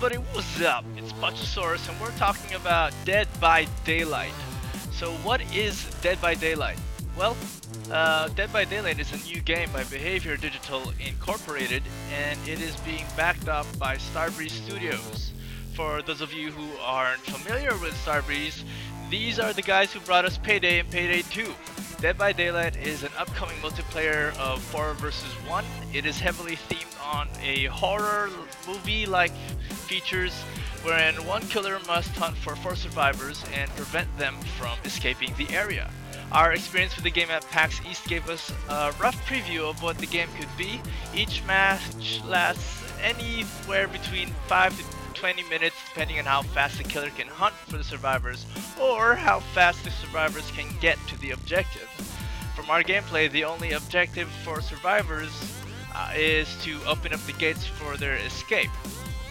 everybody, what's up? It's Bunchasaurus and we're talking about Dead by Daylight. So what is Dead by Daylight? Well, Dead by Daylight is a new game by Behaviour Digital Incorporated, and it is being backed up by Starbreeze Studios. For those of you who aren't familiar with Starbreeze, these are the guys who brought us Payday and Payday 2. Dead by Daylight is an upcoming multiplayer of 4 versus 1. It is heavily themed on a horror movie-like features wherein one killer must hunt for 4 survivors and prevent them from escaping the area. Our experience with the game at PAX East gave us a rough preview of what the game could be. Each match lasts anywhere between 5 to 20 minutes depending on how fast the killer can hunt for the survivors or how fast the survivors can get to the objective. From our gameplay, the only objective for survivors is to open up the gates for their escape.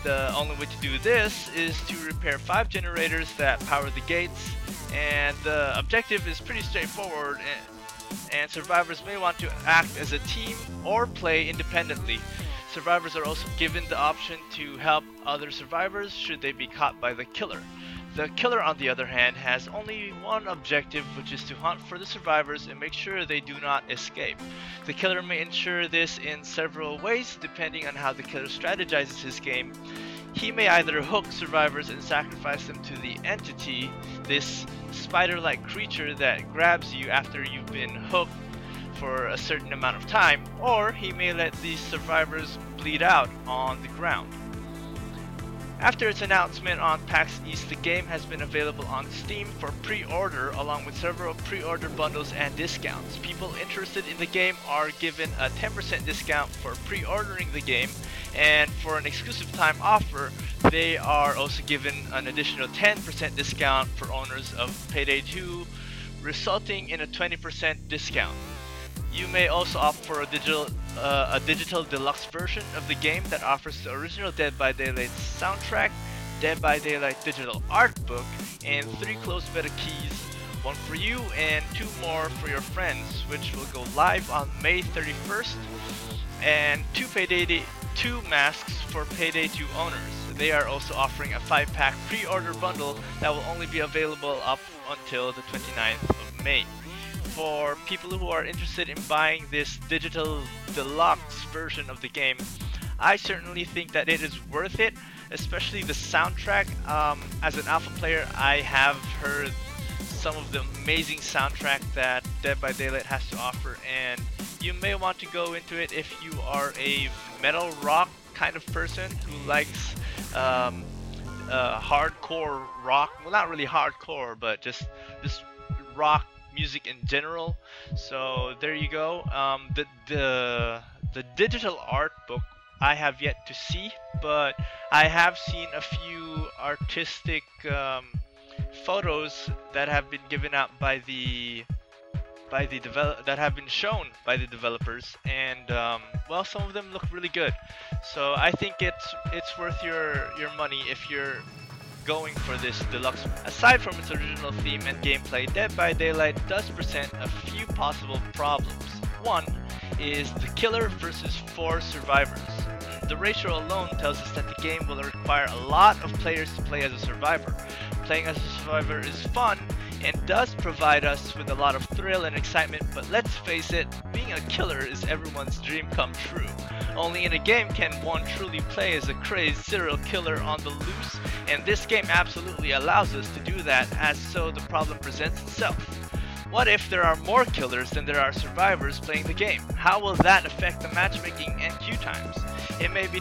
The only way to do this is to repair 5 generators that power the gates, and the objective is pretty straightforward, and survivors may want to act as a team or play independently. Survivors are also given the option to help other survivors should they be caught by the killer. The killer, on the other hand, has only one objective, which is to hunt for the survivors and make sure they do not escape. The killer may ensure this in several ways depending on how the killer strategizes his game. He may either hook survivors and sacrifice them to the entity, this spider-like creature that grabs you after you've been hooked for a certain amount of time, or he may let these survivors bleed out on the ground. After its announcement on PAX East, the game has been available on Steam for pre-order along with several pre-order bundles and discounts. People interested in the game are given a 10% discount for pre-ordering the game, and for an exclusive time offer, they are also given an additional 10% discount for owners of Payday 2, resulting in a 20% discount. You may also opt for a digital deluxe version of the game that offers the original Dead by Daylight soundtrack, Dead by Daylight digital art book, and 3 closed beta keys, 1 for you and 2 more for your friends, which will go live on May 31st, and 2 Payday 2 masks for Payday 2 owners. They are also offering a 5-pack pre-order bundle that will only be available up until the 29th of May. For people who are interested in buying this digital deluxe version of the game, I certainly think that it is worth it, especially the soundtrack. As an alpha player, I have heard some of the amazing soundtrack that Dead by Daylight has to offer, and you may want to go into it if you are a metal rock kind of person who likes hardcore rock. Well, not really hardcore, but just rock music in general. So there you go. The digital art book I have yet to see, but I have seen a few artistic photos that have been given out that have been shown by the developers, and well, some of them look really good. So I think it's worth your money if you're going for this deluxe. Aside from its original theme and gameplay, Dead by Daylight does present a few possible problems. One is the killer versus 4 survivors. The ratio alone tells us that the game will require a lot of players to play as a survivor. Playing as a survivor is fun and does provide us with a lot of thrill and excitement, but let's face it, being a killer is everyone's dream come true. Only in a game can one truly play as a crazed serial killer on the loose, and this game absolutely allows us to do that, as so the problem presents itself. What if there are more killers than there are survivors playing the game? How will that affect the matchmaking and queue times? It may be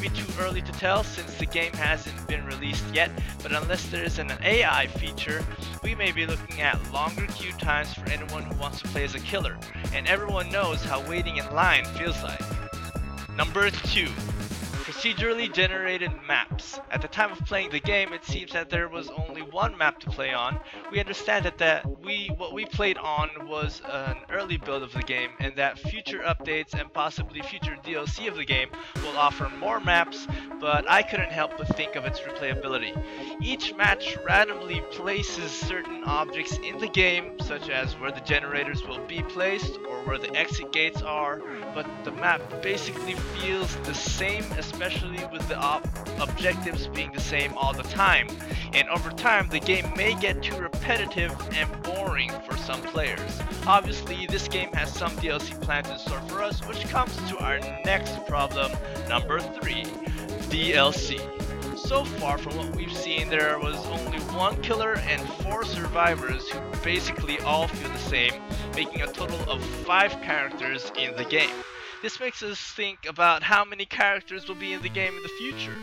too early to tell since the game hasn't been released yet, but unless there is an AI feature, we may be looking at longer queue times for anyone who wants to play as a killer, and everyone knows how waiting in line feels like. Number 2. Procedurally generated maps. At the time of playing the game, it seems that there was only one map to play on. We understand that what we played on was an early build of the game, and that future updates and possibly future DLC of the game will offer more maps, but I couldn't help but think of its replayability. Each match randomly places certain objects in the game, such as where the generators will be placed or where the exit gates are, but the map basically feels the same as especially with the objectives being the same all the time. And over time, the game may get too repetitive and boring for some players. Obviously, this game has some DLC planned in store for us, which comes to our next problem, number 3, DLC. So far from what we've seen, there was only 1 killer and 4 survivors who basically all feel the same, making a total of 5 characters in the game. This makes us think about how many characters will be in the game in the future.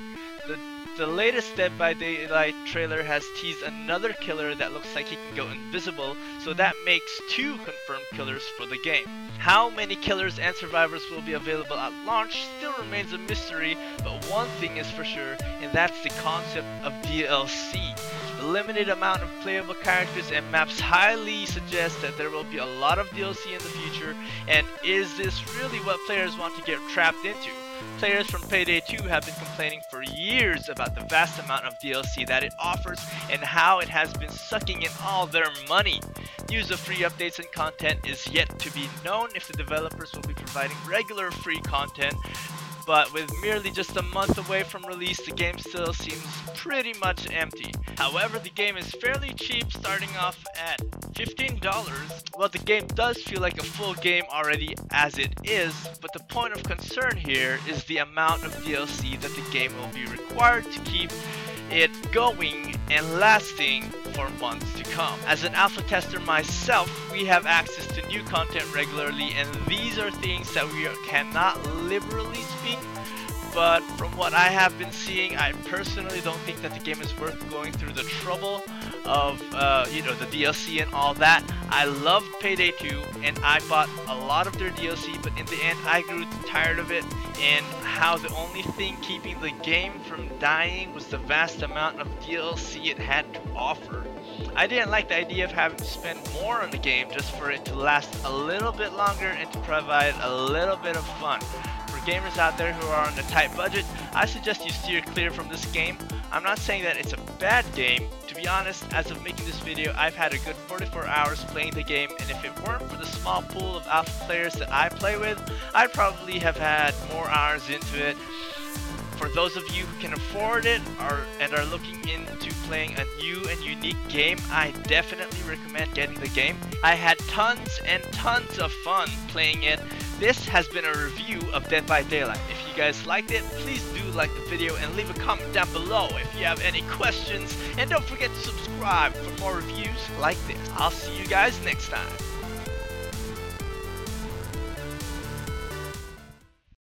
The latest Dead by Daylight trailer has teased another killer that looks like he can go invisible, so that makes 2 confirmed killers for the game. How many killers and survivors will be available at launch still remains a mystery, but one thing is for sure, and that's the concept of DLC. The limited amount of playable characters and maps highly suggest that there will be a lot of DLC in the future, and is this really what players want to get trapped into? Players from Payday 2 have been complaining for years about the vast amount of DLC that it offers and how it has been sucking in all their money. News of free updates and content is yet to be known if the developers will be providing regular free content, but with merely just a month away from release, the game still seems pretty much empty. However, the game is fairly cheap, starting off at $15. Well, the game does feel like a full game already as it is, but the point of concern here is the amount of DLC that the game will be required to keep it going and lasting for months to come. As an alpha tester myself, we have access to new content regularly, and these are things that we cannot liberally speak, but from what I have been seeing, I personally don't think that the game is worth going through the trouble of the DLC and all that. I loved Payday 2 and I bought a lot of their DLC, but in the end I grew tired of it, and how the only thing keeping the game from dying was the vast amount of DLC it had to offer. I didn't like the idea of having to spend more on the game just for it to last a little bit longer and to provide a little bit of fun. For gamers out there who are on a tight budget, I suggest you steer clear from this game. I'm not saying that it's a bad game. To be honest, as of making this video, I've had a good 44 hours playing the game, and if it weren't for the small pool of alpha players that I play with, I'd probably have had more hours into it. For those of you who can afford it and are looking into playing a new and unique game, I definitely recommend getting the game. I had tons and tons of fun playing it. This has been a review of Dead by Daylight. If you guys liked it, please do like the video and leave a comment down below if you have any questions. And don't forget to subscribe for more reviews like this. I'll see you guys next time.